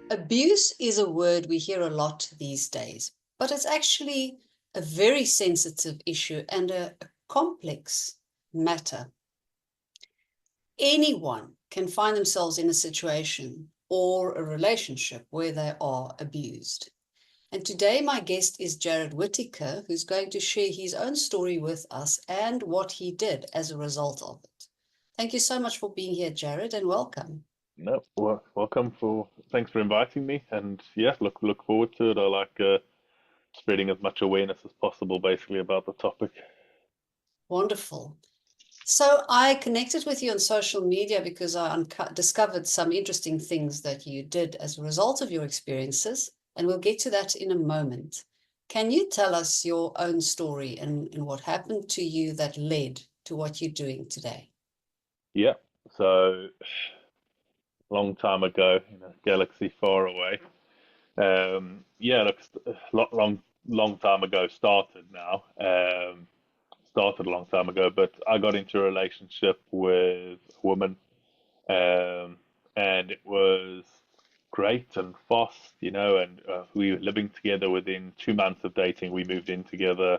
Abuse is a word we hear a lot these days, but it's actually a very sensitive issue and a complex matter. Anyone can find themselves in a situation or a relationship where they are abused. And today, my guest is Jared Whitaker, who's going to share his own story with us and what he did as a result of it. Thank you so much for being here, Jared, and welcome. No, well, welcome for. Thanks for inviting me, and yeah, look forward to it. I like spreading as much awareness as possible, basically about the topic. Wonderful. So I connected with you on social media because I discovered some interesting things that you did as a result of your experiences, and we'll get to that in a moment. Can you tell us your own story and what happened to you that led to what you're doing today? Yeah, so long time ago in a galaxy far away. Yeah, look, long time ago. Started now. Started a long time ago, but I got into a relationship with a woman, um, and it was great and fast, and we were living together. Within 2 months of dating, we moved in together.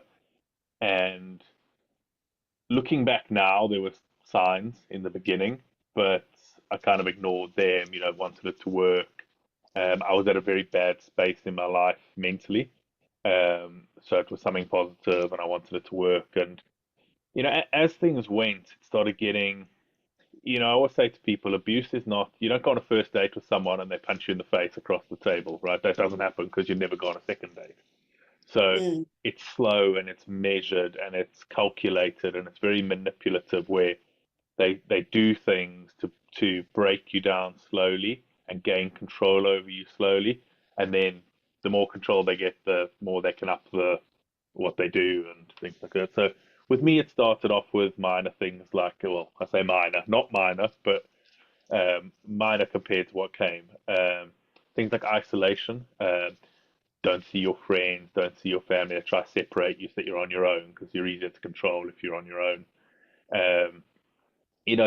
And looking back now, there were signs in the beginning, but I kind of ignored them, wanted it to work. I was at a very bad space in my life mentally. So it was something positive and I wanted it to work. And, as things went, it started getting, I always say to people, abuse is not, you don't go on a first date with someone and they punch you in the face across the table, right? That doesn't happen because you've never gone on a second date. So Mm, it's slow and it's measured and it's calculated and it's very manipulative where they do things to break you down slowly and gain control over you slowly. And then the more control they get, the more they can up the what they do and things like that. So with me, it started off with minor things like, well, I say minor, not minor, but minor compared to what came. Things like isolation. Don't see your friends, don't see your family. They try to separate you so that you're on your own because you're easier to control if you're on your own. Um,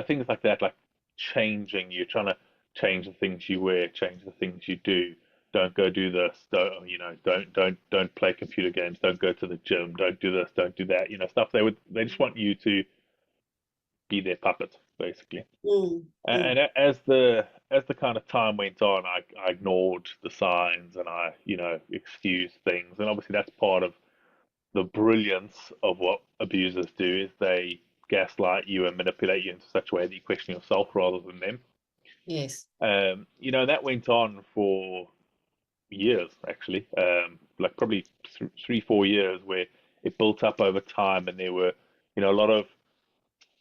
things like that, like changing. You're trying to change the things you wear, change the things you do. Don't go do this. Don't play computer games. Don't go to the gym. Don't do this. Don't do that. Stuff they just want you to be their puppet, basically. mm, And mm. as the kind of time went on, I ignored the signs and I excused things. And obviously that's part of the brilliance of what abusers do is they gaslight you and manipulate you into such a way that you question yourself rather than them. Yes. That went on for years, actually, like probably 3, 4 years, where it built up over time, and there were, a lot of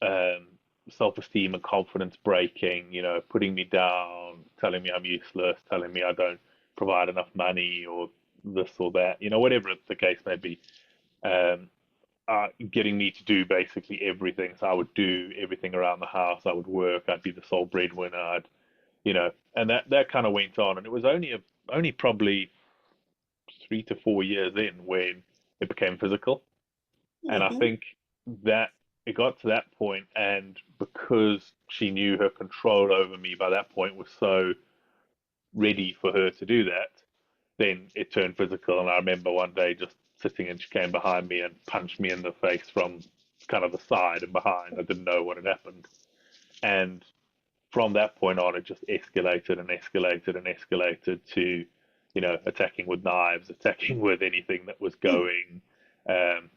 um, self-esteem and confidence breaking, putting me down, telling me I'm useless, telling me I don't provide enough money or this or that, whatever the case may be. Um, Getting me to do basically everything. So I would do everything around the house. I would work. I'd be the sole breadwinner. And that kind of went on. And it was only probably 3 to 4 years in when it became physical. And I Mm-hmm. think that it got to that point, and because she knew her control over me by that point was so ready for her to do that, then it turned physical. And I remember one day just sitting and she came behind me and punched me in the face from kind of the side and behind. I didn't know what had happened. And from that point on, it just escalated and escalated and escalated to, attacking with knives, attacking with anything that was going,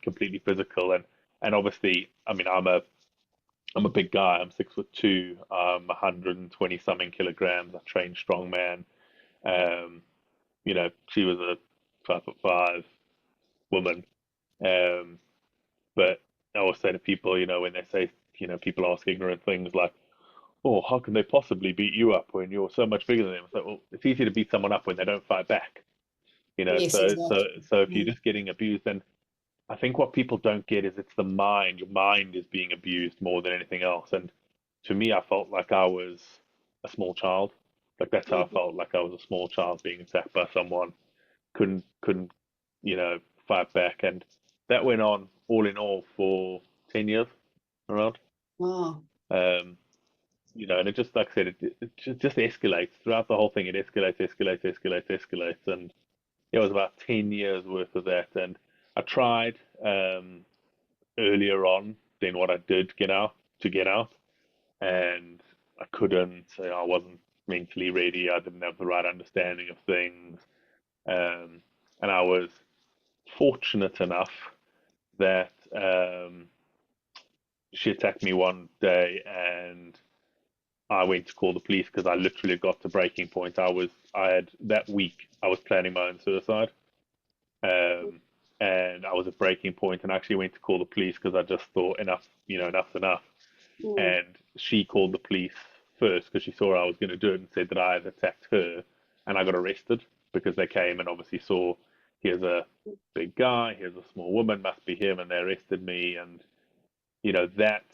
completely physical. And obviously, I mean, I'm a big guy. I'm 6'2". I'm 120 something kilograms. I train strongman. Um, she was a 5'5" woman. Um, but I always say to people, when they say, people ask ignorant things like, "Oh, how can they possibly beat you up when you're so much bigger than them?" So, well, it's easy to beat someone up when they don't fight back. Yes, exactly. So if you're Mm. just getting abused, then I think what people don't get is it's the mind. Your mind is being abused more than anything else. And to me, I felt like I was a small child. Like that's how I Mhm. felt, like I was a small child being attacked by someone. Couldn't fight back, and that went on all in all for 10 years around. Wow. Um, and it just, like I said, just escalates throughout the whole thing. It escalates, and it was about 10 years worth of that. And I tried earlier on than what I did get out, and I couldn't. I wasn't mentally ready. I didn't have the right understanding of things, um, and I was fortunate enough that she attacked me one day, and I went to call the police because I literally got to breaking point. I had that week I was planning my own suicide, um, and I was at breaking point, and I actually went to call the police because I just thought enough, enough's enough. Mm, And she called the police first because she saw I was going to do it and said that I had attacked her, and I got arrested because they came and obviously saw here's a big guy, here's a small woman, must be him, and they arrested me. And that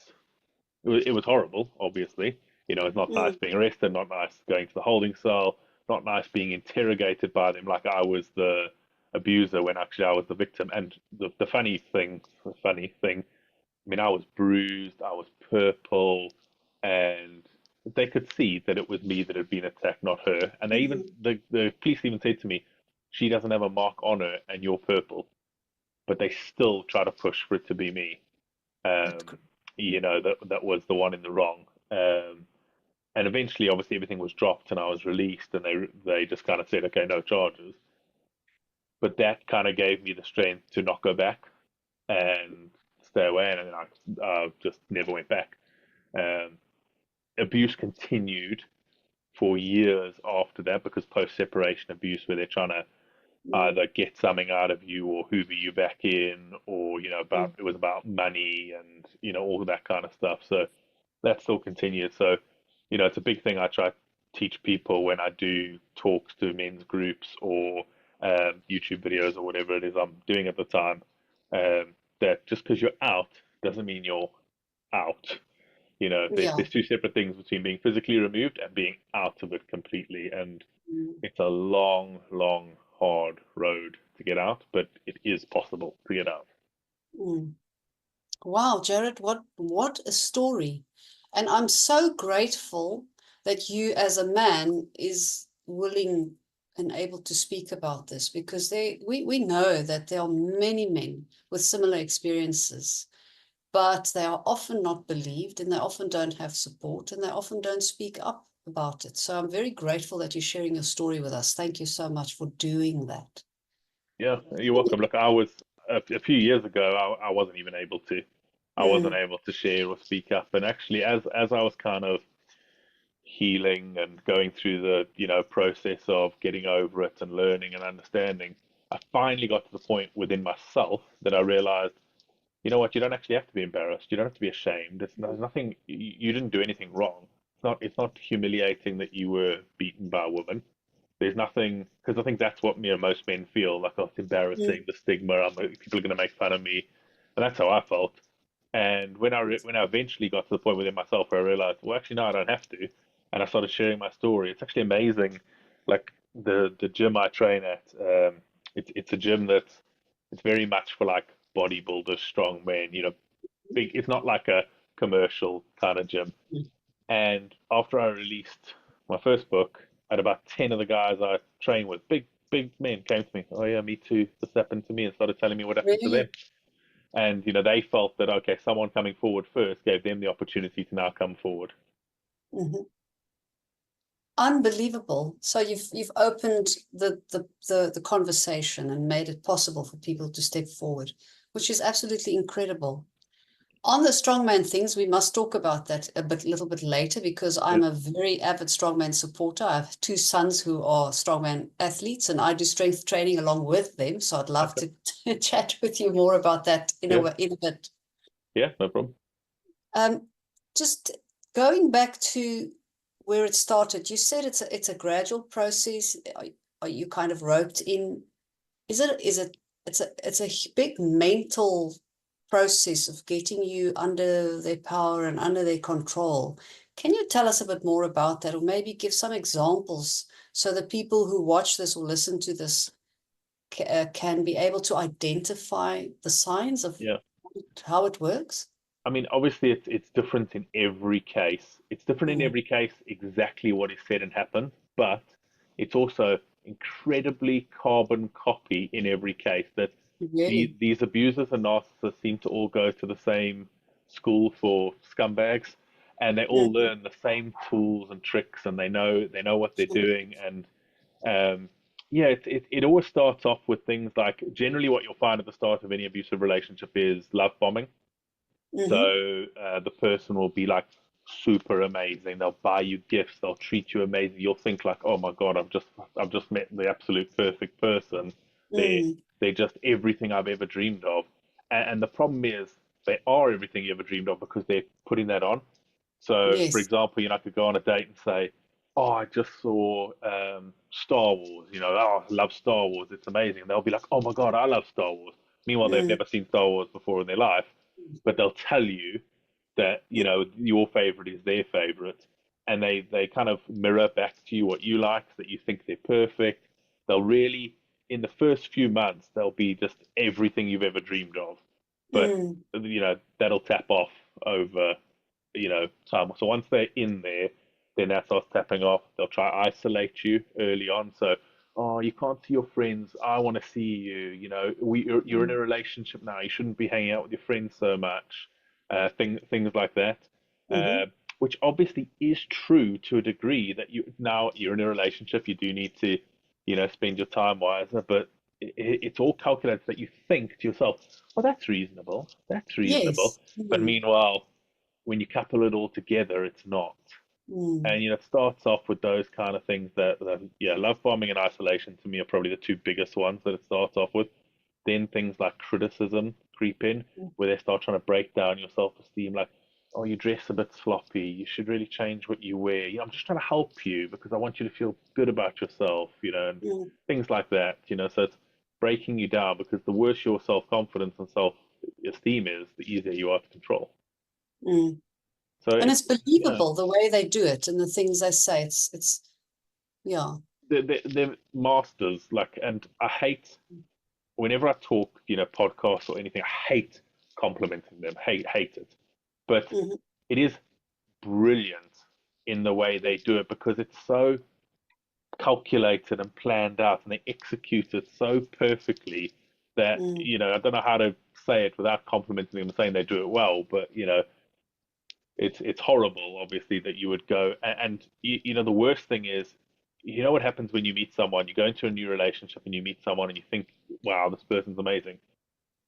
it was horrible, obviously. It's not nice mm, being arrested, not nice going to the holding cell, not nice being interrogated by them like I was the abuser when actually I was the victim. And the funny thing, I mean, I was bruised, I was purple, and they could see that it was me that had been attacked, not her. And they even mm. the police even said to me, "She doesn't have a mark on her, and you're purple." But they still try to push for it to be me. That's Um, good. that was the one in the wrong. And eventually, obviously, everything was dropped, and I was released, and they just kind of said, "Okay, no charges." But that kind of gave me the strength to not go back and stay away, and then I just never went back. Um, Abuse continued for years after that because post separation abuse, where they're trying to Mm, either get something out of you or hoover you back in, or mm, it was about money and all that kind of stuff. So that still continues. So it's a big thing I try to teach people when I do talks to men's groups or YouTube videos or whatever it is I'm doing at the time. That just because you're out doesn't mean you're out. yeah. There's two separate things between being physically removed and being out of it completely, and Mm, it's a long, long, hard road to get out, but it is possible to get out. mm. Wow, Jared, what a story. And I'm so grateful that you as a man is willing and able to speak about this because we know that there are many men with similar experiences, but they are often not believed and they often don't have support and they often don't speak up about it. So I'm very grateful that you're sharing your story with us. Thank you so much for doing that. Yeah, you're welcome. Look, I was a few years ago, I wasn't even able to. I wasn't Mm, able to share or speak up. And actually, as I was kind of healing and going through the process of getting over it and learning and understanding, I finally got to the point within myself that I realized, you know what, you don't actually have to be embarrassed. You don't have to be ashamed. There's nothing. You didn't do anything wrong. It's not humiliating that you were beaten by a woman. There's nothing, because I think that's what most men feel like. Oh, it's embarrassing, mm, the stigma. People are going to make fun of me, and that's how I felt. And when I eventually got to the point within myself where I realized, well, actually, no, I don't have to, and I started sharing my story. It's actually amazing. Like the gym I train at, it's a gym that's it's very much for like bodybuilders, strong men. Big. It's not like a commercial kind of gym. mm. And after I released my first book, I had about 10 of the guys I trained with, big men, came to me. Oh, yeah, me too. This happened to me, and started telling me what happened to them. Really? And, they felt that, okay, someone coming forward first gave them the opportunity to now come forward. Mhm. Unbelievable. So you've opened the conversation and made it possible for people to step forward, which is absolutely incredible. On the strongman things, we must talk about that little bit later because Yeah, I'm a very avid strongman supporter. I have two sons who are strongman athletes, and I do strength training along with them. So I'd love okay. to chat with you more about that Yeah, in a bit. yeah, no problem. Um, just going back to where it started, you said it's a gradual process. Are you kind of roped in? Is it it's a big mental process of getting you under their power and under their control. Can you tell us a bit more about that, or maybe give some examples so that people who watch this or listen to this can be able to identify the signs of Yeah. how it works? I mean, obviously, it's different in every case. It's different in Mm, every case exactly what is said and happened, but it's also incredibly carbon copy in every case. That really? these abusers and narcissists seem to all go to the same school for scumbags, and they all Mm, learn the same tools and tricks, and they know what they're doing, and um, yeah, it always starts off with things like generally what you'll find at the start of any abusive relationship is love bombing. mm-hmm, So the person will be like super amazing. They'll buy you gifts. They'll treat you amazing. You'll think like, oh my God, I've just met the absolute perfect person. They're mm, they're just everything I've ever dreamed of. And the problem is they are everything you ever dreamed of because they're putting that on. So, for yes. example, I could go on a date and say, "Oh, I just saw Star Wars. Oh, I love Star Wars. It's amazing." And they'll be like, "Oh my God, I love Star Wars." Meanwhile, they've Mm, never seen Star Wars before in their life, but they'll tell you that your favorite is their favorite, and they kind of mirror back to you what you like, that you think they're perfect. They'll really, in the first few months, they'll be just everything you've ever dreamed of, but mm, that'll tap off over time. So once they're in there, then that starts tapping off. They'll try to isolate you early on. So, oh, you can't see your friends. I want to see you. You're in a mm, relationship now. You shouldn't be hanging out with your friends so much. Things like that. mm-hmm, Uh, which obviously is true to a degree that you're in a relationship. You do need to, spend your time wiser. But it's all calculated that you think to yourself, well, that's reasonable. That's reasonable. yes. But Mm, meanwhile, when you couple it all together, it's not. mm, And it starts off with those kind of things that yeah, love bombing and isolation to me are probably the two biggest ones that it starts off with. Then things like criticism creep in, mm, where they start trying to break down your self-esteem, like, oh, you dress a bit sloppy, you should really change what you wear. I'm just trying to help you because I want you to feel good about yourself, and mm, things like that. So it's breaking you down because the worse your self-confidence and self-esteem is, the easier you are to control. mm. So And it's it's yeah, believable the way they do it and the things they say. It's yeah. they're masters. Like, and I hate whenever I talk, podcasts or anything. I hate complimenting them. Hate it. But Mm-hmm, it is brilliant in the way they do it because it's so calculated and planned out, and they execute it so perfectly that mm, I don't know how to say it without complimenting them and saying they do it well. But it's horrible, obviously, that you would go and the worst thing is, what happens when you meet someone, you go into a new relationship and you meet someone and you think, wow, this person's amazing.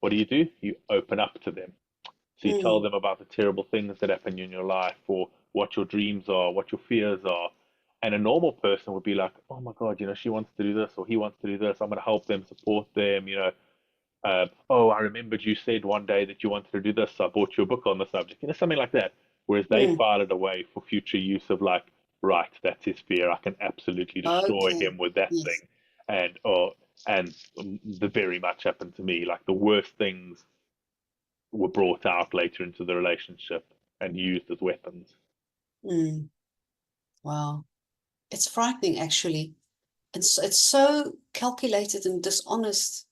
What do? You open up to them. So you tell mm, them about the terrible things that happen in your life or what your dreams are, what your fears are. And a normal person would be like, oh my God, she wants to do this or he wants to do this. I'm going to help them, support them, oh, I remembered you said one day that you wanted to do this, so I bought you a book on the subject, something like that. Whereas they mm. filed it away for future use of like, right, that's his fear. I can absolutely destroy Okay. him with that Yes. thing. And the very much happened to me. Like the worst things were brought out later into the relationship and used as weapons. Mm. Wow. It's frightening, actually. It's so calculated and dishonest.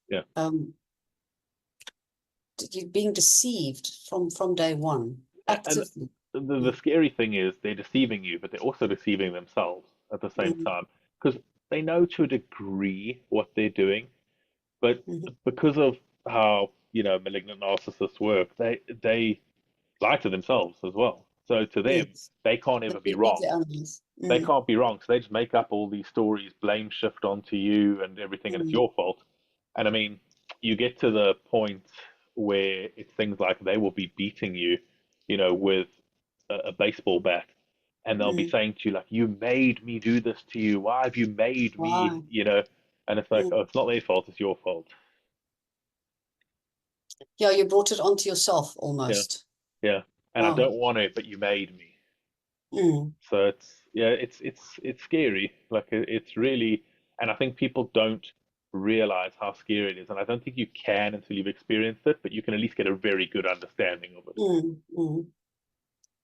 Yeah. Um, you're being deceived from day one, And actively. the Mm, scary thing is they're deceiving you, but they're also deceiving themselves at the same mm, time because they know to a degree what they're doing, but mhm. because of how malignant narcissists work, they lie to themselves as well. So to them, Yes. they can't They ever be believe wrong. their own lies. They Mm, can't be wrong, so they just make up all these stories, blame shift onto you and everything, and it's mm, your fault. And I mean, you get to the point where it's things like they will be beating you, with a baseball bat, and they'll be mm. saying to you like, "You made me do this to you. Why have you made me?" Why? And it's like, Mm. "Oh, it's not their fault. It's your fault." Yeah, you brought it onto yourself Yeah, almost. yeah. And I Wow. don't want it, but you made me. Mm, So it's scary. Like it's really, and I think people don't realize how scary it is. And I don't think you can until you've experienced it, but you can at least get a very good understanding of it. mm.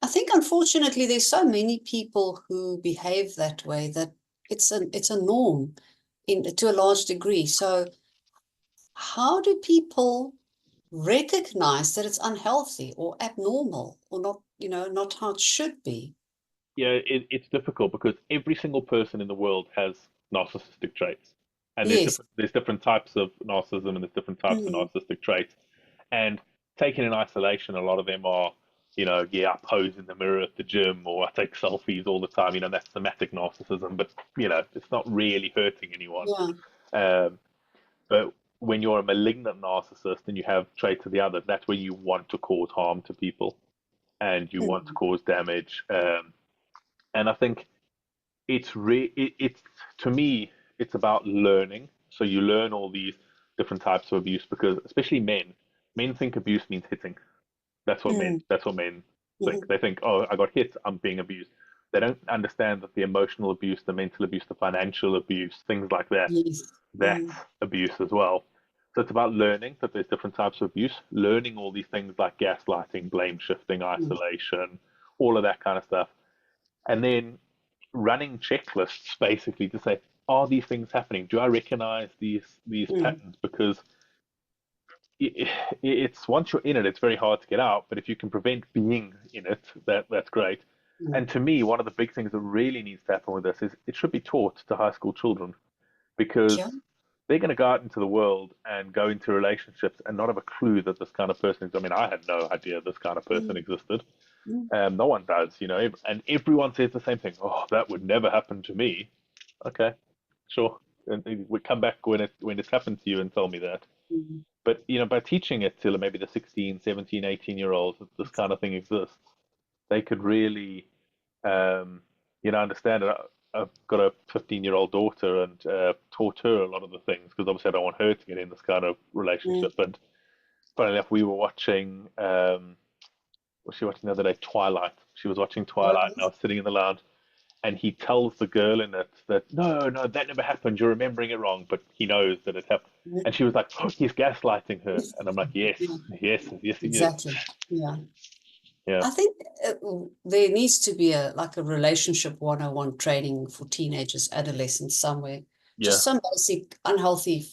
I think unfortunately there's so many people who behave that way that it's a norm to a large degree. So how do people recognize that it's unhealthy or abnormal or not, not how it should be. Yeah, it's difficult because every single person in the world has narcissistic traits, and Yes. there's different types of narcissism and there's different types of Mm, narcissistic traits. And taken in isolation, a lot of them are, yeah, I pose in the mirror at the gym or I take selfies all the time. That's somatic narcissism, but it's not really hurting anyone. yeah. Um, but when you're a malignant narcissist and you have traits of the other, that's where you want to cause harm to people and you want to Mm, cause damage. And I think it's to me, it's about learning. So you learn all these different types of abuse because especially men think abuse means hitting. mm, That's what men think. mhm. They think, oh, I got hit, I'm being abused. They don't understand that the emotional abuse, the mental abuse, the financial abuse, things like that, Yes. that's abuse as well. So it's about learning that there's different types of abuse, learning all these things like gaslighting, blame shifting, Mm, isolation, all of that kind of stuff. And then running checklists basically to say, are these things happening? Do I recognize these mm, patterns? Because it's once you're in it, it's very hard to get out. But if you can prevent being in it, that's great. mm. And to me, one of the big things that really needs to happen with this is it should be taught to high school children because Yeah. they're going to go out into the world and go into relationships and not have a clue that this kind of person exists. I mean, I had no idea this kind of person Mm, existed. mm. No one does, and everyone says the same thing. Oh, that would never happen to me. Okay, sure. And we come back when it's happened to you and tell me that. Mm. But by teaching it to maybe the 16, 17, 18-year-olds that this kind of thing exists, they could really, understand it. I've got a 15-year-old daughter and taught her a lot of the things because obviously I don't want her to get in this kind of Mm. relationship. And funny enough, we were watching, what was she watching the other day? Twilight. She was watching Oh, Twilight and I yes. was sitting in the lounge and he tells the girl in it that no, no, that never happened. You're remembering it wrong, but he knows that it happened. Mm. And she was like, "Oh, he's gaslighting her," Yes. and I'm like, "Yes, Yeah, yes, yes, he is." exactly. Yeah. Yeah, I think there needs to be a relationship 101 training for teenagers, adolescents somewhere. yeah, Just some basic unhealthy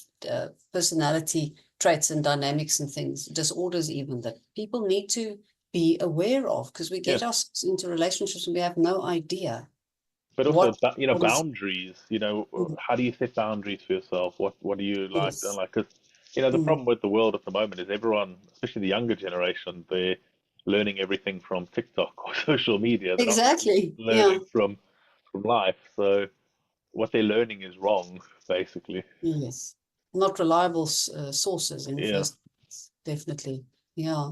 personality traits and dynamics and things, disorders even that people need to be aware of because we yeah. get ourselves into relationships and we have no idea But also, what is. boundaries. Mm, How do you set boundaries for yourself? What do you like? Don't yes. like? Because the Mm, problem with the world at the moment is everyone, especially the younger generation, they're learning everything from TikTok or social media. They're not really exactly. Yeah. learning from life. So what they're learning is wrong, basically. Yes. Not reliable sources in the Yeah. first place. Definitely. Yeah.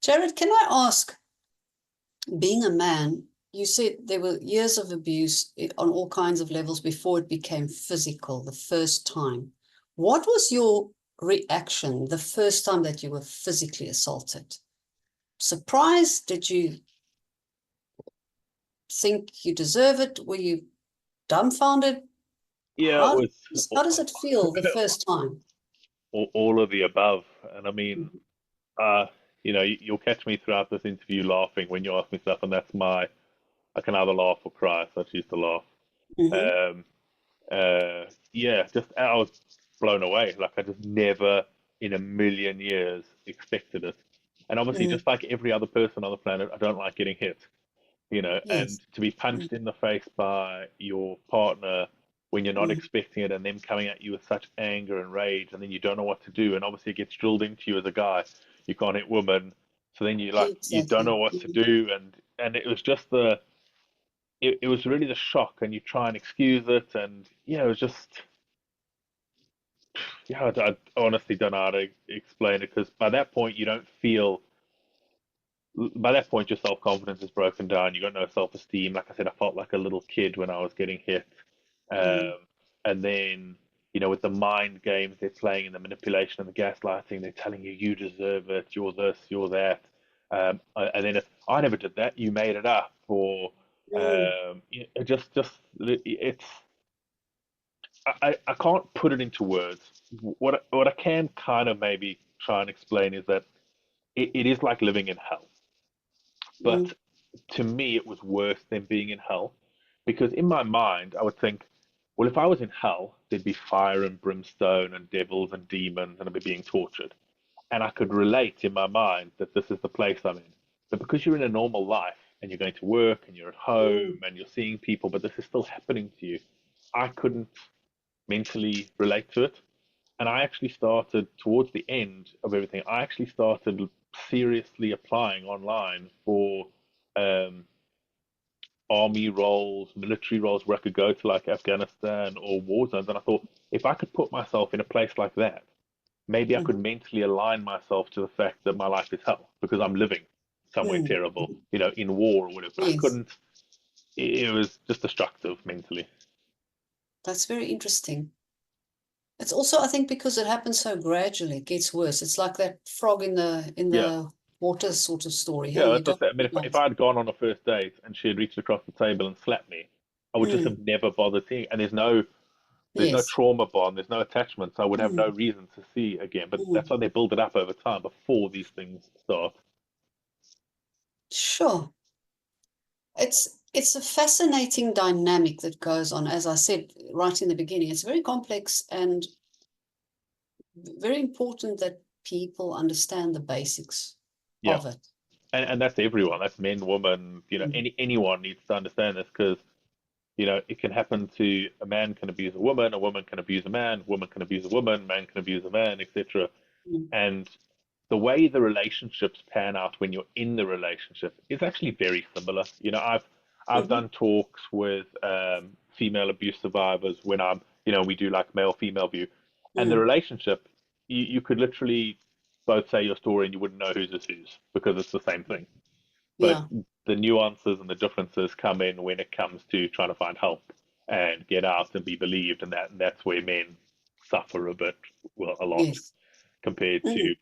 Jared, can I ask, being a man, you said there were years of abuse on all kinds of levels before it became physical the first time. What was your reaction the first time that you were physically assaulted? Surprised? Did you think you deserve it? Were you dumbfounded? Yeah, it How was how does it feel the first time? all of the above. And I mean, Mhm. uh, you'll catch me throughout this interview laughing when you ask me stuff, and I can either laugh or cry, so I choose to laugh. Mhm. Um, yeah, just I was blown away. Like I just never in a million years expected it. And obviously, Mm. just like every other person on the planet, I don't like getting hit. And Yes. to be Mm. punched in the face by your partner when you're not Mm. expecting it and them coming at you with such anger and rage and then you don't know what to do and obviously it gets drilled into you as a guy you can't hit women so then you don't know Exactly. what to Mm. do and it was just it was really the shock and you try and excuse it and yeah it was just yeah I honestly don't know how to explain it because by that point your self-confidence is broken down you got no self-esteem like I said I felt like a little kid when I was getting hit Mm. um, and then with the mind games they're playing and the manipulation and the gaslighting they're telling you you deserve it you're this you're that and then I never did that you made it up or Mm. just it's I can't put it into words what I can kind of maybe try and explain is that it is like living in hell but Mm. to me, it was worse than being in hell because in my mind, I would think, well, if I was in hell, there'd be fire and brimstone and devils and demons and I'd be being tortured. and I could relate in my mind that this is the place I'm in. But because you're in a normal life and you're going to work and you're at home Mm, and you're seeing people, but this is still happening to you, I couldn't mentally relate to it. And I actually started towards the end of everything. I actually started seriously applying online for um, army roles, military roles where I could go to like Afghanistan or war zones. And I thought, if I could put myself in a place like that, maybe I could mhm, mentally align myself to the fact that my life is hell because I'm living somewhere mm, terrible, mhm. in war or whatever. But I Yes, couldn't. It was just destructive mentally. that's very interesting. It's also, I think, because it happens so gradually, it gets worse. It's like that frog in Yeah. the water sort of story. Yeah, Hey, you that's what don't I said. I mean, if realize. I had gone on a first date and she had reached across the table and slapped me, I would just have Mm, never bothered seeing. And there's no yes. trauma bond, there's no attachment, so I would have no Mm, reason to see again. But that's mm. why they build it up over time before these things start. Sure. It's a fascinating dynamic that goes on. As I said right in the beginning, it's very complex and very important that people understand the basics Yeah, of it. and that's everyone. That's men, women. Mm, Anyone needs to understand this because it can happen to a man can abuse a woman can abuse a woman can abuse a woman, man can abuse a man, etc. mm, And the way the relationships pan out when you're in the relationship is actually very similar. I've mhm, done talks with female abuse survivors when we do like male female view, and the mm. relationship you could literally both say your story and you wouldn't know whose is whose because it's the same thing. But Yeah. the nuances and the differences come in when it comes to trying to find help and get out and be believed, and that's where men suffer a bit, well, a lot Yes. compared Mm.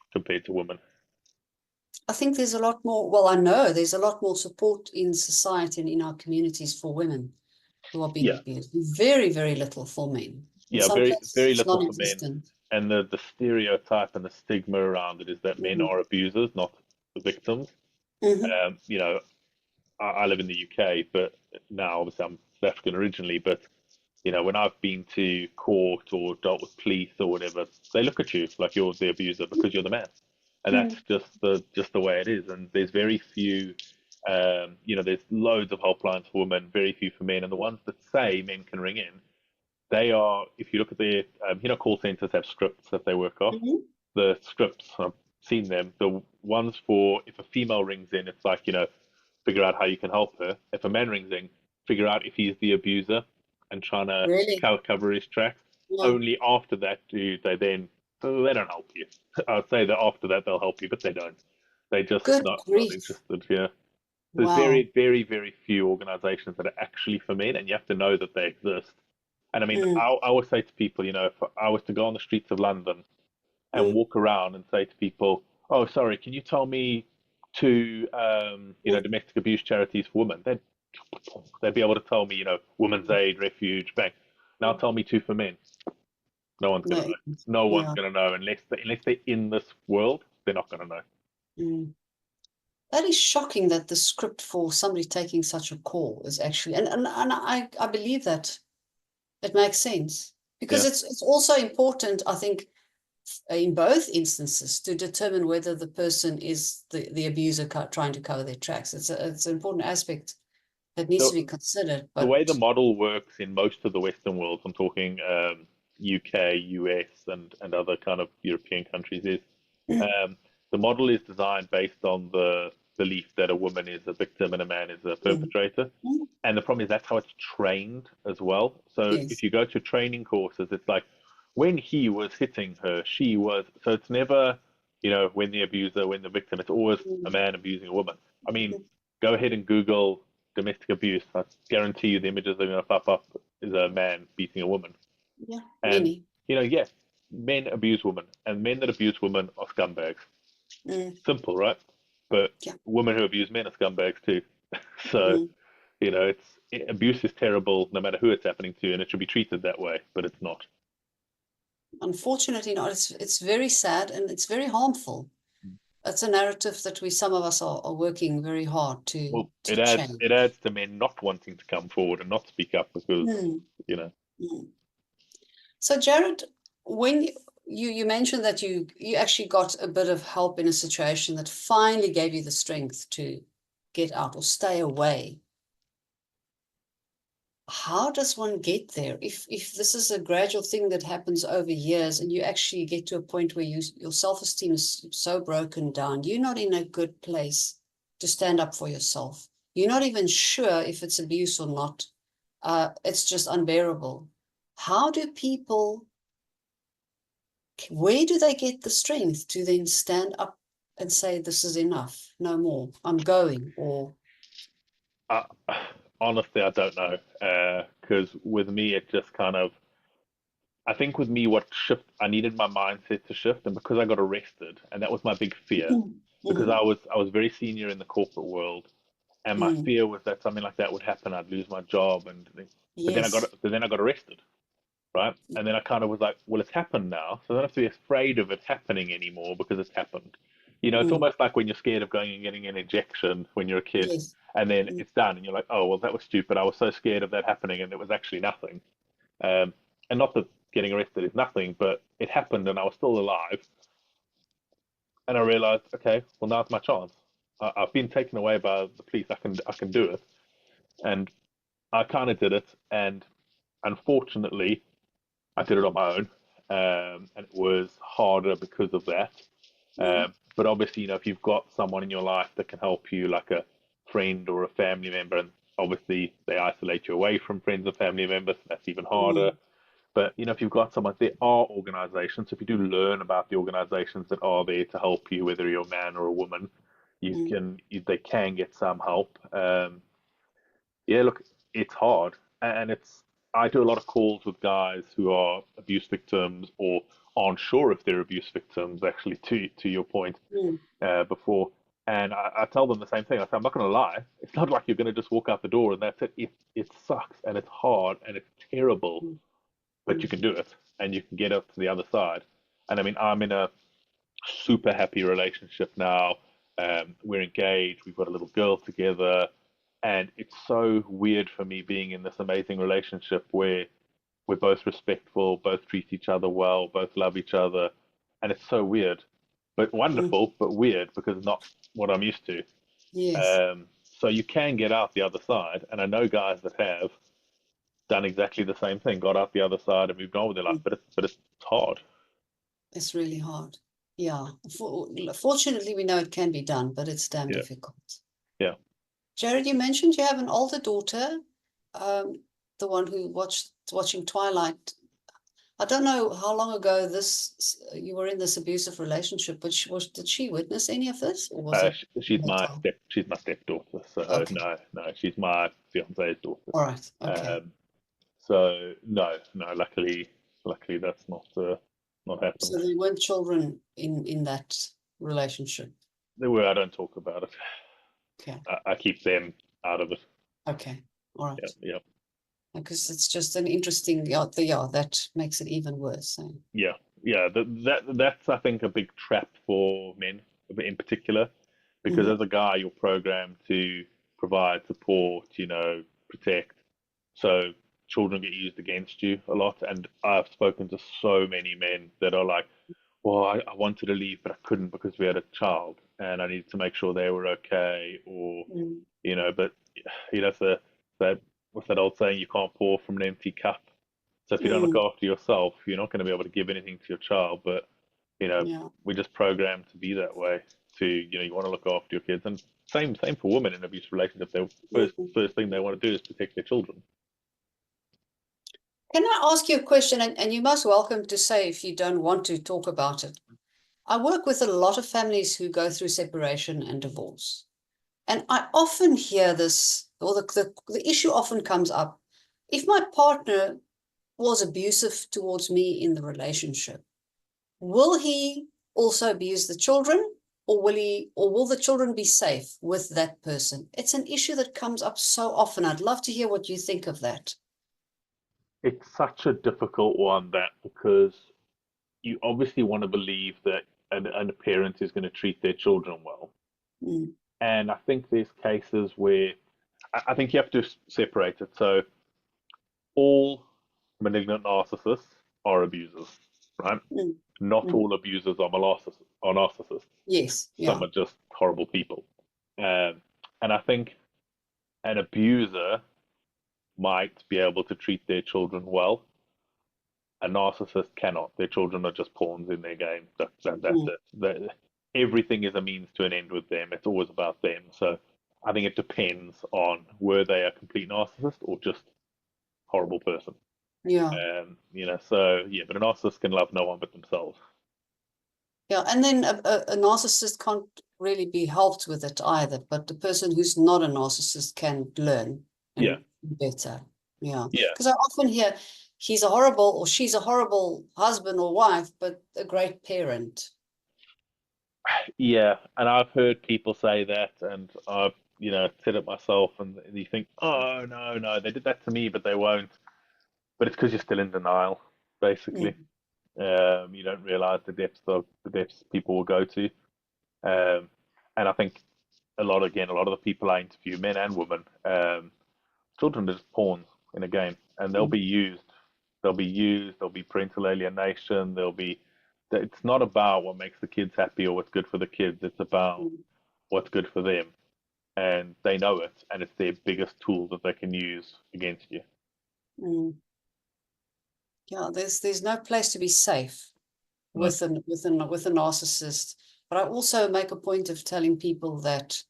to women. I think there's a lot more, well, I know there's a lot more support in society and in our communities for women who are being Yeah, abused. Very, very little for men. In yeah, some very places, very it's little for men, non-existent. and the stereotype and the stigma around it is that men Mm. are abusers, not the victims. Hmm. Um, you know, I live in the UK, but now obviously I'm South African originally, but when I've been to court or dealt with police or whatever, they look at you like you're the abuser because you're the man, and that's Mm. just the way it is. And there's very few, there's loads of helplines for women, very few for men, and the ones that say men can ring in, they are. If you look at their, call centers have scripts that they work off. Hmm. The scripts, I've seen them. The ones for if a female rings in, it's like figure out how you can help her. If a man rings in, figure out if he's the abuser and trying to Really? cover his tracks. Yeah. Only after that do they then they don't help you. I'd say that after that they'll help you, but they don't. They just Good not grief. interested. Yeah, there's Wow. very very very few organisations that are actually for men, and you have to know that they exist. And I mean, Mm. I always say to people, if I was to go on the streets of London and Mm. walk around and say to people, "Oh, sorry, can you tell me two, Mm. domestic abuse charities for women?" They'd be able to tell me, Women's Aid, Refuge, Bank. Now Mm. tell me two for men. No one's No. gonna know. No one's Yeah. gonna know unless they're in this world. They're not gonna know. Mm. That is shocking that the script for somebody taking such a call is actually, and I believe that it makes sense because Yeah. it's also important, I think, in both instances to determine whether the person is the abuser trying to cover their tracks. It's an important aspect that needs The to be considered. the But way the model works in most of the Western worlds, I'm talking UK, US, and other kind of European countries, is mm, um, the model is designed based on the belief that a woman is a victim and a man is a mm, perpetrator. mm, And the problem is that's how it's trained as well. So if yes, you go to training courses, it's like when he was hitting her, she was. So it's never, when the abuser, when the victim. It's always a mm, man abusing a woman. I mean, mm, go ahead and Google domestic abuse. I guarantee you the images that are going to pop up is a man beating a woman. yeah, And, many. yes, men abuse women, and men that abuse women are scumbags. Mm, Simple, right? But yeah, women who abuse men are scumbags too. So, mm. abuse is terrible no matter who it's happening to, and it should be treated that way, but it's not. Unfortunately not. It's very sad and it's very harmful. It's a narrative that some of us are working very hard to Well, to it adds change. to men not wanting to come forward and not speak up because, Mm, you know, mm. So Jared, when you mentioned that you actually got a bit of help in a situation that finally gave you the strength to get out or stay away. How does one get there? If this is a gradual thing that happens over years and you actually get to a point where your self-esteem is so broken down, you're not in a good place to stand up for yourself. You're not even sure if it's abuse or not. It's just unbearable. How do people, where do they get the strength to then stand up and say, this is enough, no more, I'm going, or Uh, honestly, I don't know. Because with me, it just kind of, I think with me, I needed my mindset to shift, and because I got arrested, and that was my big fear, because Mhm. I was very senior in the corporate world, and my Mm. fear was that something like that would happen. I'd lose my job, Yes. but then I got arrested, right? And then I kind of was like, well, it's happened now, so I don't have to be afraid of it happening anymore because it's happened. You know, it's Mm. almost like when you're scared of going and getting an injection when you're a kid, Yes. and then Mm. it's done, and you're like, oh, well, that was stupid. I was so scared of that happening, and it was actually nothing. Um, and not that getting arrested is nothing, but it happened, and I was still alive. And I realized, okay, well, now's my chance. I've been taken away by the police. I can do it, and I kind of did it. And unfortunately, I did it on my own, and it was harder because of that. Mm. But obviously, you know, if you've got someone in your life that can help you, like a friend or a family member, and obviously they isolate you away from friends and family members, so that's even harder. Mm. But you know, if you've got someone, there are organisations. If you do learn about the organisations that are there to help you, whether you're a man or a woman, Mm. they can get some help. Yeah, look, it's hard, and it's. I do a lot of calls with guys who are abuse victims or aren't sure if they're abuse victims. Actually, to your point Mm. before, and I tell them the same thing. I say, I'm not going to lie. It's not like you're going to just walk out the door and that's it. It sucks and it's hard and it's terrible, Mm. but you Mm. can do it and you can get up to the other side. And I mean, I'm in a super happy relationship now. We're engaged. We've got a little girl together, and it's so weird for me being in this amazing relationship where we're both respectful, both treat each other well, both love each other, and it's so weird, but Mm. wonderful, but weird because it's not what I'm used to. Yes. So you can get out the other side, and I know guys that have done exactly the same thing, got out the other side and moved on with their life, Mm. but it's hard. It's really hard. Yeah. Fortunately, we know it can be done, but it's damn Yeah, difficult. yeah. Jared, you mentioned you have an older daughter, the one who watching Twilight. I don't know how long ago you were in this abusive relationship, but did she witness any of this, or was it later? She's my stepdaughter. So Okay. no, she's my fiance's daughter. All right. Okay. Um, so no. Luckily that's not So happened. there weren't children in that relationship. There were. I don't talk about it. Okay. I keep them out of it. Okay. All Yeah, right. yeah, Because it's just an interesting, yeah, that makes it even worse. So. yeah, yeah. That's I think a big trap for men in particular, because Mm. as a guy you're programmed to provide support, you know, protect. So children get used against you a lot, and I've spoken to so many men that are like, well, I wanted to leave, but I couldn't because we had a child, and I needed to make sure they were okay, or Mm. you know, but you know, that what's that old saying? You can't pour from an empty cup. So if you don't look Mm. after yourself, you're not going to be able to give anything to your child. But you know, Yeah. we're just programmed to be that way. To you know, you want to look after your kids, and same for women in abusive relationships. Their Mm. first thing they want to do is protect their children. Can I ask you a question? And you're most welcome to say if you don't want to talk about it. I work with a lot of families who go through separation and divorce. And I often hear this, or the issue often comes up. If my partner was abusive towards me in the relationship, will he also abuse the children? Or will the children be safe with that person? It's an issue that comes up so often. I'd love to hear what you think of that. It's such a difficult one that because you obviously want to believe that a parent is going to treat their children well, Mm. and I think there's cases where I think you have to separate it. So all malignant narcissists are abusers, right? Mm. not all abusers are narcissists. Yes, Some yeah. are just horrible people. Um, and I think an abuser might be able to treat their children well. A narcissist cannot. Their children are just pawns in their game. That's Mm. it. Everything is a means to an end with them. It's always about them. So I think it depends on were they a complete narcissist or just horrible person. Yeah. So yeah, but a narcissist can love no one but themselves. Yeah. And then a narcissist can't really be helped with it either, but the person who's not a narcissist can learn Yeah, and be better. Yeah. yeah, Because I often hear he's a horrible or she's a horrible husband or wife, but a great parent. yeah. And I've heard people say that, and I've said it myself, and you think, oh no, no, they did that to me, but they won't. But it's because you're still in denial, basically. Mm. You don't realize the depths people will go to. Um, and I think a lot of the people I interview, men and women, children are just pawns in a game, and they'll Mm. be used. They'll be used. There'll be parental alienation. There'll be. It's not about what makes the kids happy or what's good for the kids. It's about Mm. what's good for them, and they know it, and it's their biggest tool that they can use against you. Mm. Yeah, there's no place to be safe No. with a narcissist. But I also make a point of telling people that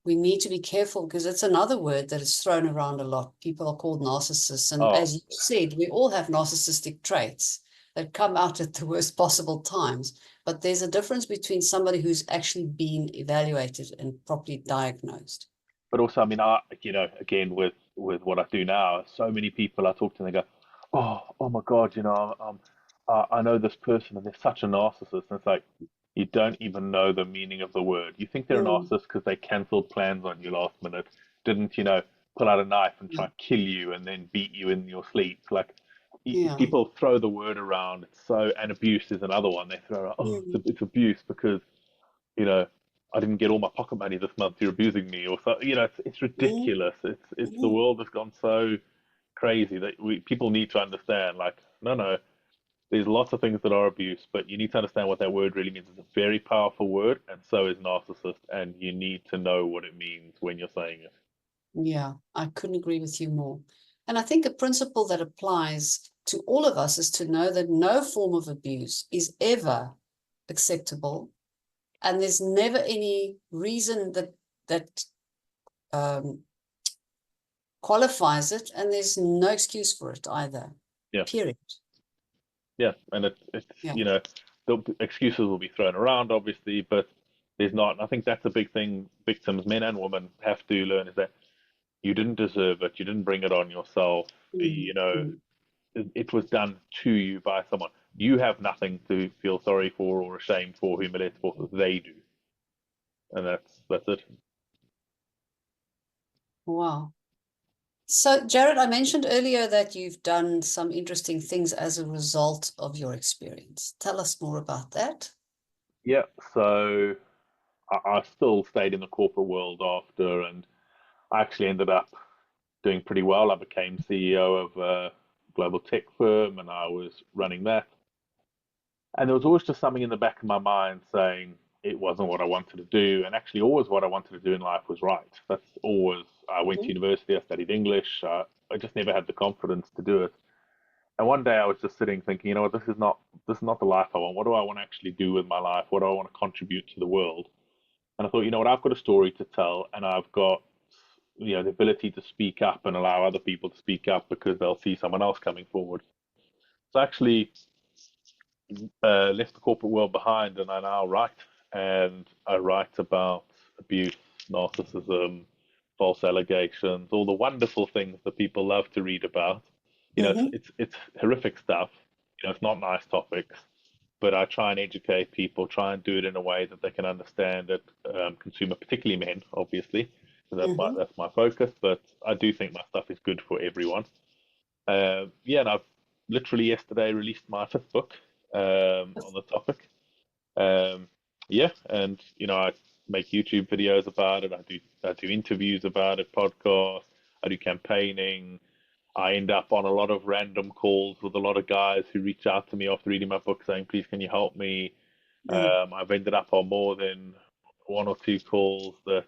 we need to be careful because it's another word that is thrown around a lot. People are called narcissists. And Oh, as you said, we all have narcissistic traits that come out at the worst possible times. But there's a difference between somebody who's actually been evaluated and properly diagnosed. but also, I mean, again with what I do now, so many people I talk to, and they go, oh my God, I know this person, and they're such a narcissist. And it's like you don't even know the meaning of the word. You think they're a Mm, narcissist because they cancelled plans on you last minute, didn't pull out a knife and yeah, try and kill you and then beat you in your sleep. Like yeah. people throw the word around. It's so, and abuse is another one. They throw around, oh, Mm, it's abuse because you know, I didn't get all my pocket money this month. You're abusing me, or so. It's mm, ridiculous. It's the mm, world has gone so crazy that people need to understand. Like, no, no, there's lots of things that are abuse, but you need to understand what that word really means. It's a very powerful word, and so is narcissist, and you need to know what it means when you're saying it. yeah, I couldn't agree with you more. And I think a principle that applies to all of us is to know that no form of abuse is ever acceptable, and there's never any reason that um, qualifies it, and there's no excuse for it either. Yeah, Period. yeah, and it's Yeah. the excuses will be thrown around, obviously, but there's not. And I think that's a big thing. Victims, men and women, have to learn is that you didn't deserve it. You didn't bring it on yourself. Mm, mm, It was done to you by someone. You have nothing to feel sorry for or ashamed for, humiliated for. They do, and that's it. wow. So, Jared, I mentioned earlier that you've done some interesting things as a result of your experience. Tell us more about that. Yeah. So I still stayed in the corporate world after, and I actually ended up doing pretty well. I became CEO of a global tech firm, and I was running that. And there was always just something in the back of my mind saying it wasn't what I wanted to do. And actually, always what I wanted to do in life was right. That's always, I went to Mhm. university, I studied English. I just never had the confidence to do it. And one day I was just sitting thinking, what, this is not the life I want. What do I want to actually do with my life? What do I want to contribute to the world? And I thought, what, I've got a story to tell, and I've got, the ability to speak up and allow other people to speak up because they'll see someone else coming forward. So actually, left the corporate world behind, and I now write. And I write about abuse, narcissism, false allegations, all the wonderful things that people love to read about. Mm-hmm. It's horrific stuff. It's not nice topics, but I try and educate people, try and do it in a way that they can understand it. Consumer, particularly men, obviously, 'cause Mm-hmm. that's my focus. But I do think my stuff is good for everyone. Yeah, and I've literally yesterday released my fifth book on the topic. Um, yeah, and I make YouTube videos about it. I do interviews about it, podcasts. I do campaigning. I end up on a lot of random calls with a lot of guys who reach out to me after reading my book saying, please, can you help me? Mm, I've ended up on more than one or two calls that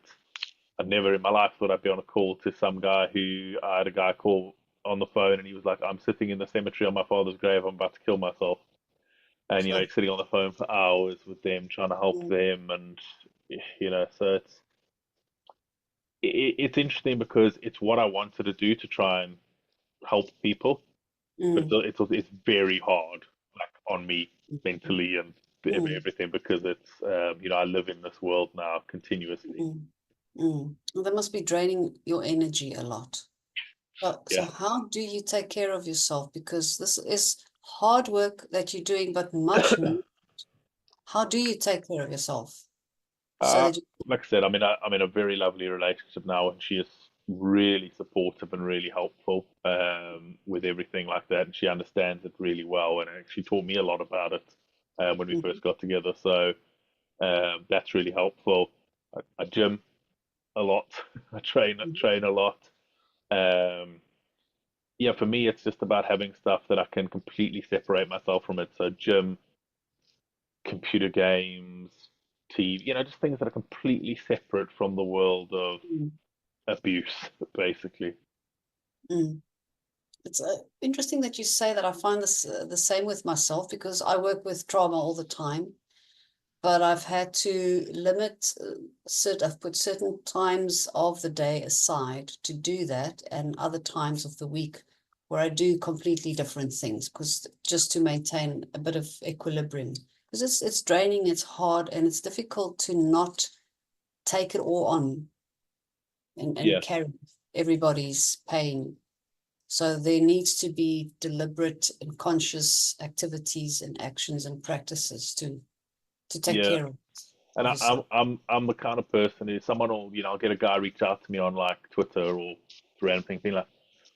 I'd never in my life thought I'd be on a call to some guy who I had a guy call on the phone and he was like, I'm sitting in the cemetery on my father's grave, I'm about to kill myself. And, sure. he's sitting on the phone for hours with them, trying to help Mm, them. And, so it's interesting because it's what I wanted to do to try and help people, but mm, it's very hard, like on me mm, mentally and mm, everything because it's I live in this world now continuously. mm, mm. Well, that must be draining your energy a lot. So Yeah. how do you take care of yourself? Because this is hard work that you're doing, but much more. How do you take care of yourself so Uh, that you, like I said, I'm in a very lovely relationship now, and she is really supportive and really helpful with everything like that, and she understands it really well, and actually taught me a lot about it when we Mhm, first got together. So that's really helpful. I gym a lot. I mhm, train a lot. Um, yeah, for me, it's just about having stuff that I can completely separate myself from it. So gym, computer games, TV, just things that are completely separate from the world of mm, abuse, basically. mm. It's interesting that you say that. I find this the same with myself because I work with trauma all the time, but I've had to limit I've put certain times of the day aside to do that, and other times of the week where I do completely different things, because just to maintain a bit of equilibrium, because it's draining, it's hard, and it's difficult to not take it all on and Yeah, carry everybody's pain. So there needs to be deliberate and conscious activities and actions and practices to take yeah. care And of yourself. I'm the kind of person who someone will, I'll get a guy reach out to me on like Twitter or through anything, being like,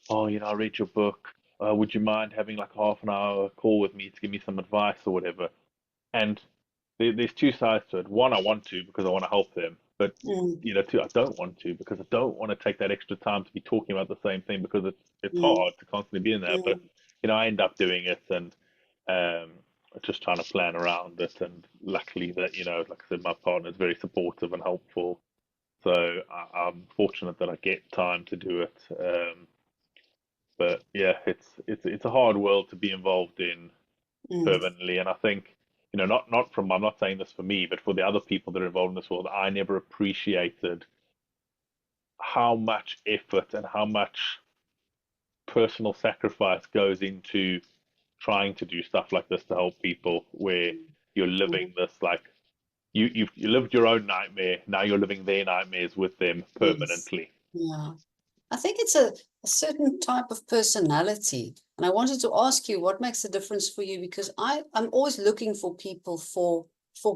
oh, I read your book. Would you mind having like half an hour call with me to give me some advice or whatever? And there's two sides to it. One, I want to because I want to help them, but Mm, two, I don't want to because I don't want to take that extra time to be talking about the same thing because it's mm, hard to constantly be in there. But mm, I end up doing it and um, just trying to plan around it. And luckily that like I said, my partner is very supportive and helpful. So I'm fortunate that I get time to do it. But yeah, it's a hard world to be involved in mm, permanently. And I think, not from I'm not saying this for me, but for the other people that are involved in this world, I never appreciated how much effort and how much personal sacrifice goes into trying to do stuff like this to help people where you're living mm, this like you lived your own nightmare, now you're living their nightmares with them yes. permanently. Yeah. I think it's a certain type of personality. And I wanted to ask you what makes the difference for you, because I'm always looking for people for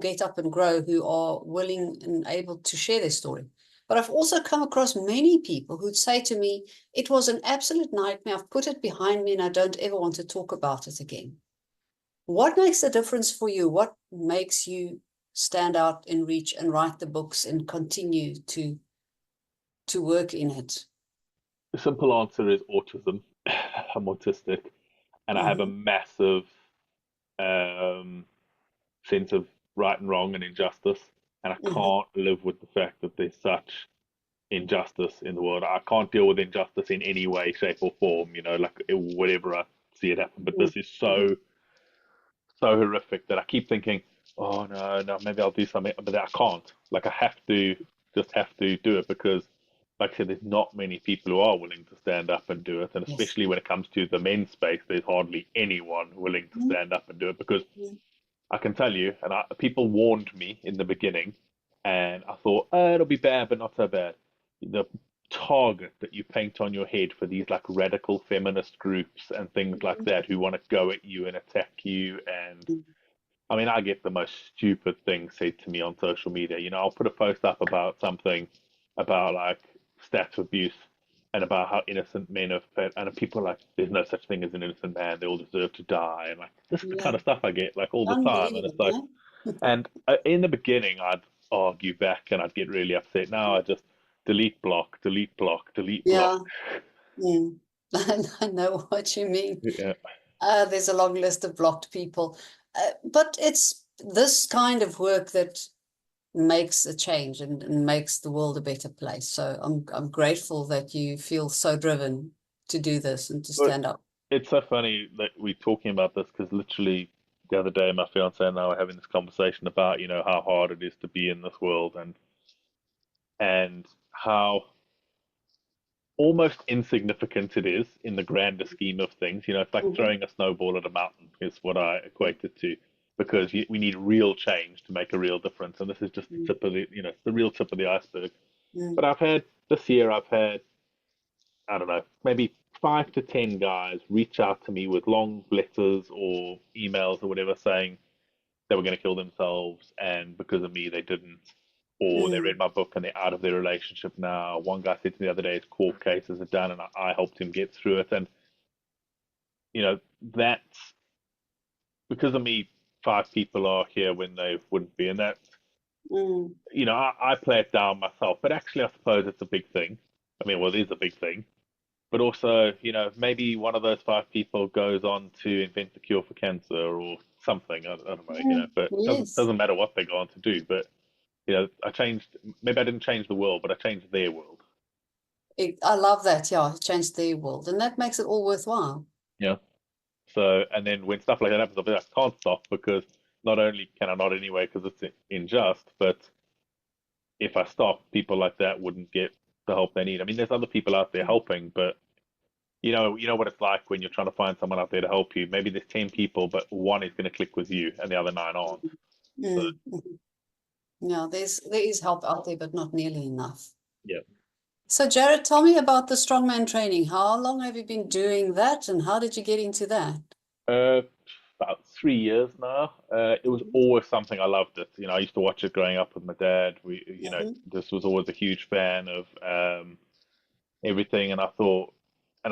Get Up and Grow who are willing and able to share their story. But I've also come across many people who'd say to me, it was an absolute nightmare. I've put it behind me and I don't ever want to talk about it again. What makes the difference for you? What makes you stand out and reach and write the books and continue to work in it? The simple answer is autism. I'm autistic and I have a Mm-hmm. massive um, sense of right and wrong and injustice, and I Mm-hmm. can't live with the fact that there's such injustice in the world. I can't deal with injustice in any way, shape, or form. Like whatever I see it happen. But this is Mm-hmm. so horrific that I keep thinking, oh no, no, maybe I'll do something, but I can't. Like I have to do it because, like I said, there's not many people who are willing to stand up and do it, and Yes. especially when it comes to the men's space, there's hardly anyone willing to stand up and do it because Mm-hmm. I can tell you, and people warned me in the beginning, and I thought, oh, it'll be bad, but not so bad. The target that you paint on your head for these like radical feminist groups and things like that who want to go at you and attack you. And I mean, I get the most stupid things said to me on social media. I'll put a post up about something about like stats of abuse and about how innocent men have fed, and people are like, "There's no such thing as an innocent man. They all deserve to die." And like, this is the kind Yeah. of stuff I get like all the time, and Unbelievable, it's like, no? and in the beginning, I'd argue back and I'd get really upset. Now I just delete, block, delete, block, delete, block. Yeah. Mm. I know what you mean. Yeah. There's a long list of blocked people. But it's this kind of work that makes a change and makes the world a better place. So I'm grateful that you feel so driven to do this and to But stand up. it's so funny that we're talking about this because literally the other day, my fiance and I were having this conversation about, how hard it is to be in this world and how almost insignificant it is in the grander scheme of things. It's like Mhm. throwing a snowball at a mountain is what I equate it to, because we need real change to make a real difference, and this is just the Mm, tip of the real tip of the iceberg. mm, But I've had this year, I've had, I don't know, maybe 5 to 10 guys reach out to me with long letters or emails or whatever saying they were going to kill themselves, and because of me, they didn't. Or they mm, read my book and they're out of their relationship now. One guy said to me the other day his court cases are done, and I helped him get through it. And, that's because of me, 5 people are here when they wouldn't be. And that, mm. I play it down myself, but actually, I suppose it's a big thing. I mean, well, it is a big thing. But also, maybe one of those 5 people goes on to invent the cure for cancer or something. I don't know, but it doesn't Yes. doesn't matter what they go on to do. But I changed. Maybe I didn't change the world, but I changed their world. I love that. Yeah, it changed their world. And that makes it all worthwhile. Yeah. So, and then when stuff like that happens, I'll be like, I can't stop because not only can I not anyway because it's unjust, but if I stop, people like that wouldn't get the help they need. I mean, there's other people out there helping, but you know what it's like when you're trying to find someone out there to help you. Maybe there's 10 people, but one is going to click with you, and the other 9 aren't. So, Mm. Mhm. Yeah, there is help out there, but not nearly enough. yeah. So, Jared, tell me about the strongman training. How long have you been doing that, and how did you get into that? Uh, about 3 years now. It was always something I loved it. I used to watch it growing up with my dad. Mm-hmm. This was always a huge fan of everything, and I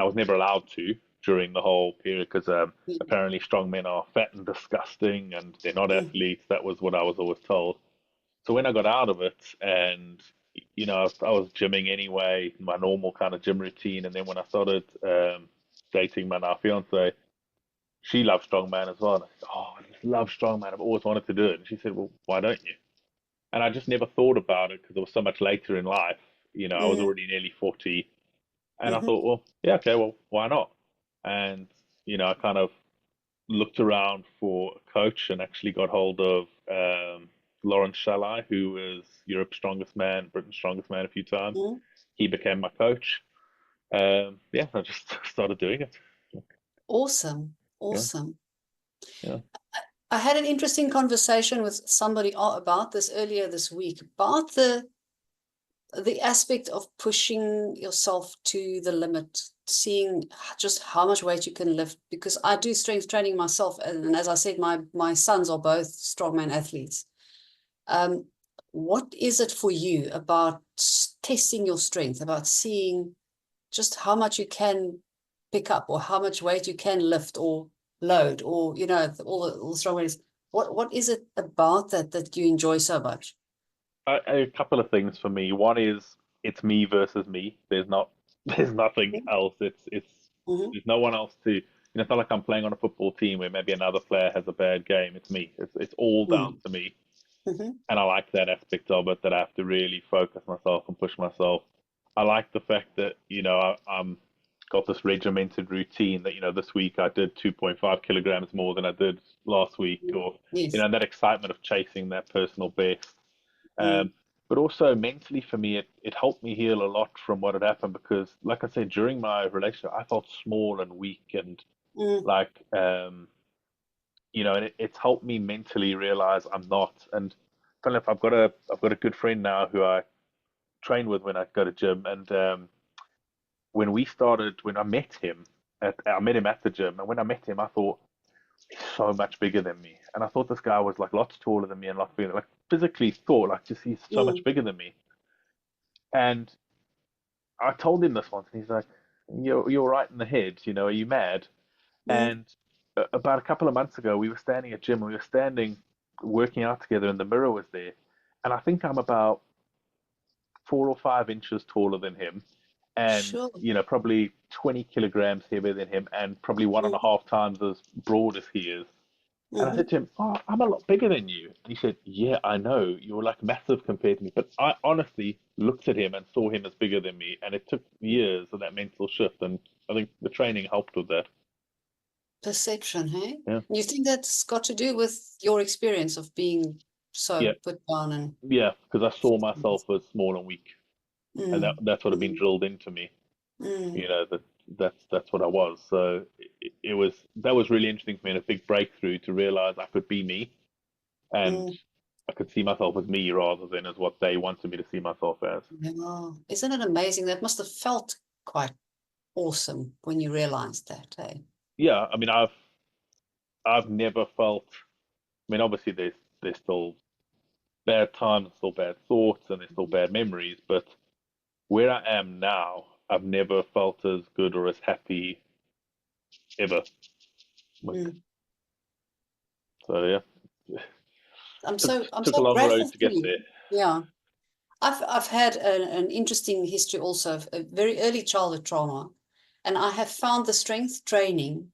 was never allowed to during the whole period because apparently strong men are fat and disgusting, and they're not Mm-hmm. athletes. That was what I was always told. So when I got out of it, and I was gymming anyway, my normal kind of gym routine, and then when I started dating my now fiance, she loves strongman as well. And I said, "Oh, I just love strongman. I've always wanted to do it." And she said, "Well, why don't you?" And I just never thought about it because it was so much later in life. I was already nearly 40, and I Mm-hmm. thought, well, yeah, okay, well, why not? And I kind of looked around for a coach and actually got hold of Lawrence Shalai, who was Europe's strongest man, Britain's strongest man a few times. Mm-hmm. He became my coach. Yeah, I just started doing it. Awesome. Yeah, Awesome. yeah. I had an interesting conversation with somebody about this earlier this week about the aspect of pushing yourself to the limit, seeing just how much weight you can lift. Because I do strength training myself, and as I said, my sons are both strongman athletes. Um, what is it for you about testing your strength, about seeing just how much you can pick up, or how much weight you can lift or load, or all the strong ways? What is it about that you enjoy so much? A couple of things for me. One is it's me versus me. There's nothing else. Mm-hmm. There's no one else to. It's not like I'm playing on a football team where maybe another player has a bad game. It's me. It's all down to me, Mm-hmm. and I like that aspect of it, that I have to really focus myself and push myself. I like the fact that I'm got this regimented routine that this week I did 2.5 kilograms more than I did last week, or Yes. that excitement of chasing that personal best. Mm, Um, but also mentally for me, it helped me heal a lot from what had happened because, like I said, during my relationship, I felt small and weak and mm, like, and it's helped me mentally realize I'm not. And funny enough, I've got a good friend now who I train with when I go to gym, and when I met him, I met him at the gym, and when I met him, I thought he's so much bigger than me, and I thought this guy was like lots taller than me and like physically thought like just he's so much mm, bigger than me. And I told him this once, and he's like, "You're right in the head. Are you mad?" mm. And about a couple of months ago, we were standing at gym, and we were standing working out together, and the mirror was there, and I think I'm about 4 or 5 inches taller than him, and Sure. probably 20 kilograms heavier than him and probably one and a Mm, half times as broad as he is. And I said mhm. to him, "Oh, I'm a lot bigger than you." And he said, "Yeah, I know. You're like massive compared to me." But I honestly looked at him and saw him as bigger than me. And it took years of that mental shift. And I think the training helped with that. Perception, hey? Yeah. You think that's got to do with your experience of being Yeah. so put down and Yeah. Because I saw myself as small and weak. And mm, that's what had been mm, drilled into me. mm, That's what I was. So it was that was really interesting for me and a big breakthrough to realize I could be me and mm. I could see myself as me rather than as what they wanted me to see myself as. Yeah. Isn't it amazing? That must have felt quite awesome when you realized that, hey? Yeah, I mean I've never felt. I mean, obviously there's still bad times, still bad thoughts, and there's still bad memories. But where I am now, I've never felt as good or as happy ever. Like, Mm. so yeah, I'm took a so long road grateful to for get you. there. Yeah. I've had an interesting history also of a very early childhood trauma, and I have found the strength training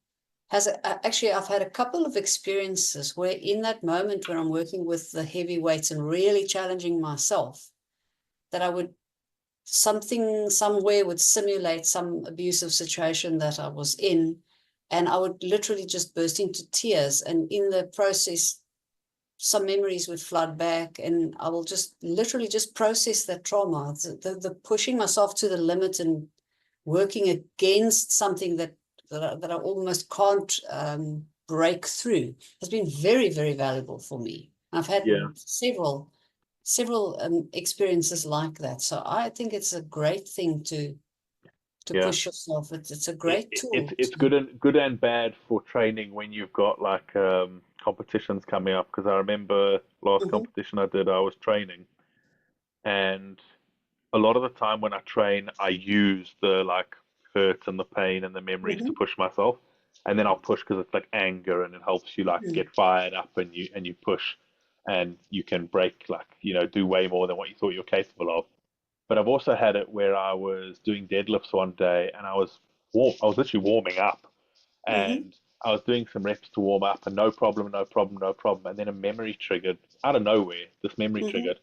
actually I've had a couple of experiences where in that moment when I'm working with the heavy weights and really challenging myself, that I would something somewhere would simulate some abusive situation that I was in, and I would literally just burst into tears, and in the process some memories would flood back, and I will just literally just process that trauma. The pushing myself to the limit and working against something that I almost can't break through has been very, very valuable for me. I've had Yeah, several experiences like that. So I think it's a great thing to yeah. push yourself. It's a great tool It's to. good and bad for training when you've got like competitions coming up. Because I remember last Mhm, competition I did, I was training, and a lot of the time when I train, I use the like hurt and the pain and the memories to mhm, push myself, and then I'll push because it's like anger and it helps you like mhm, get fired up and you push, and you can break like do way more than what you thought you were capable of. But I've also had it where I was doing deadlifts one day and I was literally warming up mhm, and I was doing some reps to warm up and no problem, no problem, no problem. And then a memory triggered out of nowhere. This memory mhm. triggered,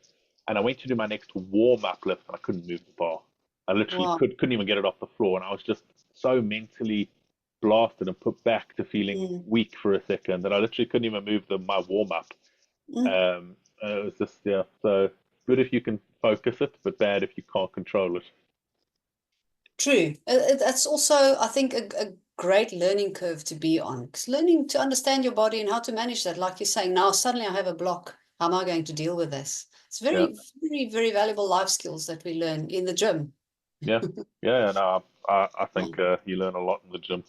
and I went to do my next warm up lift and I couldn't move the bar. I literally Wow. couldn't even get it off the floor, and I was just so mentally blasted and put back to feeling Mm, weak for a second that I literally couldn't even move my warm up. mm. It was just yeah. So good if you can focus it, but bad if you can't control it. True. That's also, I think, a great learning curve to be on. Because learning to understand your body and how to manage that, like you're saying, now suddenly I have a block. How am I going to deal with this? It's Yeah, very, very, very valuable life skills that we learn in the gym. yeah, yeah. Yeah, no, I Yeah, think you learn a lot in the gym.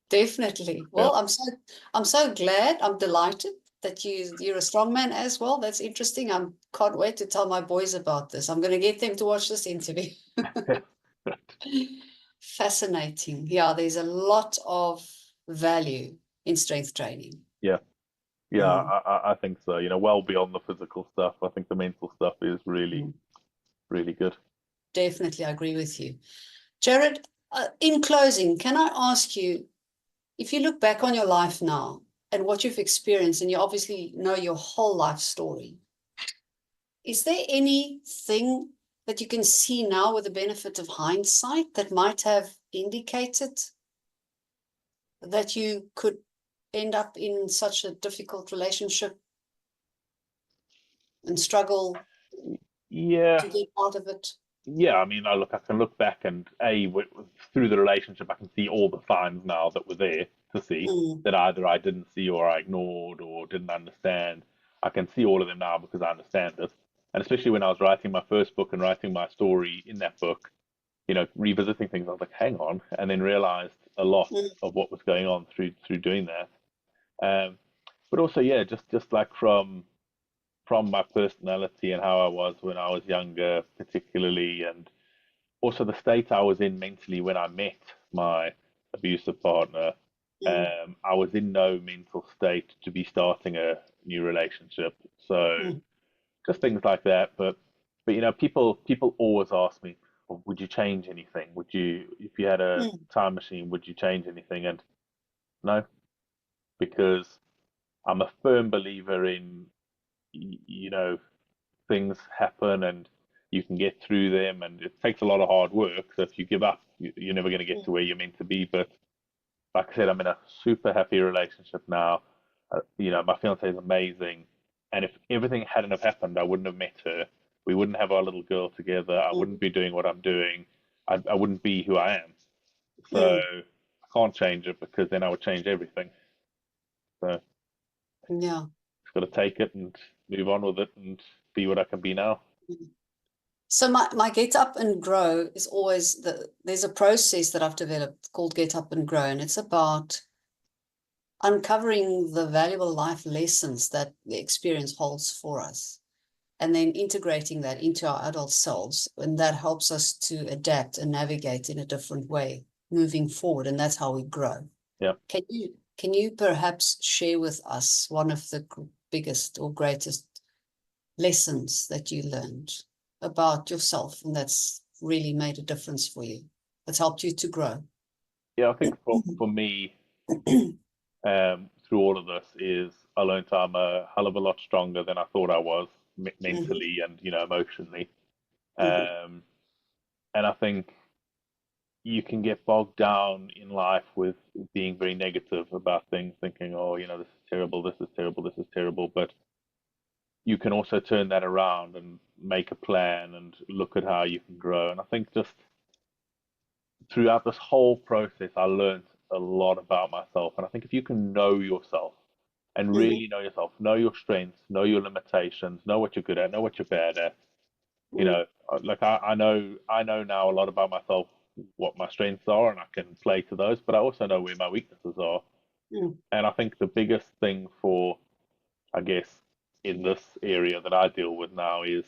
definitely. Yeah. Well, I'm so glad. I'm delighted that you're a strong man as well. That's interesting. I can't wait to tell my boys about this. I'm going to get them to watch this interview. Fascinating. Yeah, there's a lot of value in strength training. Yeah, yeah, Mm, I think so. Well beyond the physical stuff, I think the mental stuff is really, mm. really good. Definitely, I agree with you. Jared, in closing, can I ask you, if you look back on your life now and what you've experienced, and you obviously know your whole life story, is there anything that you can see now with the benefit of hindsight that might have indicated that you could end up in such a difficult relationship and struggle Yeah, to get out of it? yeah. I mean, I can look back and through the relationship, I can see all the signs now that were there to see Mm, that either I didn't see or I ignored or didn't understand. I can see all of them now because I understand it. And especially when I was writing my first book and writing my story in that book, revisiting things, I was like, hang on, and then realized a lot mm, of what was going on through doing that. Um, but also, yeah, just like from my personality and how I was when I was younger, particularly, and also the state I was in mentally when I met my abusive partner. mm, I was in no mental state to be starting a new relationship. So mm, just things like that. But people always ask me, well, would you change anything? Would you, if you had a time machine, would you change anything? And no, because I'm a firm believer in, you know, things happen and you can get through them, and it takes a lot of hard work. So if you give up, you're never going to get to where you're meant to be. But like I said, I'm in a super happy relationship now. My fiance is amazing, and if everything hadn't have happened, I wouldn't have met her. We wouldn't have our little girl together. I wouldn't be doing what I'm doing. I wouldn't be who I am. So I can't change it, because then I would change everything. So Yeah. just got to take it and move on with it and be what I can be now. So my Get Up and Grow is always there's a process that I've developed called Get Up and Grow, and it's about uncovering the valuable life lessons that the experience holds for us, and then integrating that into our adult selves, and that helps us to adapt and navigate in a different way moving forward, and that's how we grow. Yeah. Can you perhaps share with us one of the biggest or greatest lessons that you learned about yourself, and that's really made a difference for you, that's helped you to grow? Yeah, I think for me, through all of this, is I learned I'm a hell of a lot stronger than I thought I was, mentally and emotionally. Um, and I think you can get bogged down in life with being very negative about things, thinking, oh, this is terrible, this is terrible, this is terrible. But you can also turn that around and make a plan and look at how you can grow. And I think just throughout this whole process, I learned a lot about myself. And I think if you can know yourself and really know yourself, know your strengths, know your limitations, know what you're good at, know what you're bad at, like I know now a lot about myself, what my strengths are, and I can play to those, but I also know where my weaknesses are. And I think the biggest thing for, I guess, in this area that I deal with now is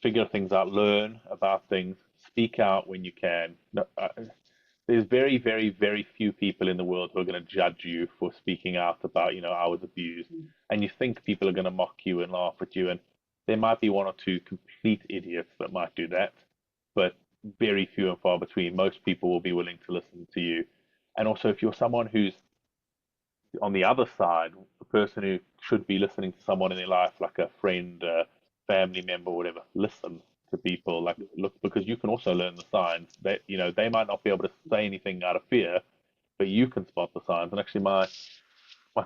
figure things out, learn about things, speak out when you can. No, there's very, very, very few people in the world who are going to judge you for speaking out about, I was abused. And you think people are going to mock you and laugh at you. And there might be one or two complete idiots that might do that, but very few and far between. Most people will be willing to listen to you. And also, if you're someone who's on the other side, the person who should be listening to someone in their life, like a friend, a family member, whatever, listen to people. Like, look, because you can also learn the signs. That they might not be able to say anything out of fear, but you can spot the signs. And actually, my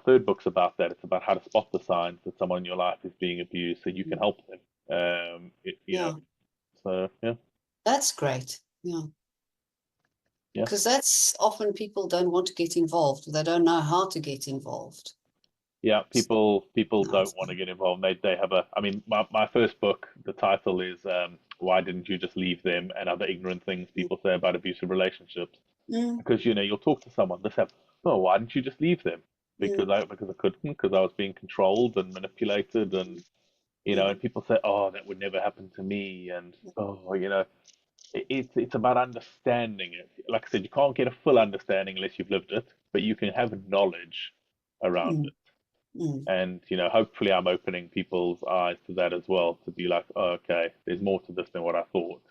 third book's about that. It's about how to spot the signs that someone in your life is being abused, so you can help them. So yeah, That's great. Yeah. Yeah. Because that's often people don't want to get involved. They don't know how to get involved. Yeah, people don't want to get involved. They have I mean, my first book, the title is Why Didn't You Just Leave Them, and Other Ignorant Things People Say About Abusive Relationships. Because you'll talk to someone, they say, oh, why didn't you just leave them? Because I couldn't, because I was being controlled and manipulated, and and people say, oh, that would never happen to me, and it's about understanding it. Like I said, you can't get a full understanding unless you've lived it, but you can have knowledge around it. And hopefully I'm opening people's eyes to that as well, to be like, oh, okay, there's more to this than what I thought.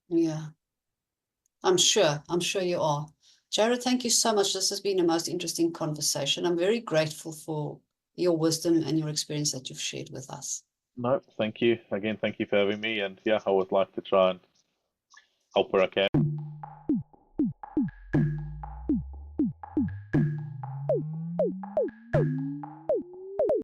Yeah, I'm sure you are. Jared, thank you so much. This has been a most interesting conversation. I'm very grateful for your wisdom and your experience that you've shared with us. No, thank you again. Thank you for having me. And yeah, I always like to try and help where I can.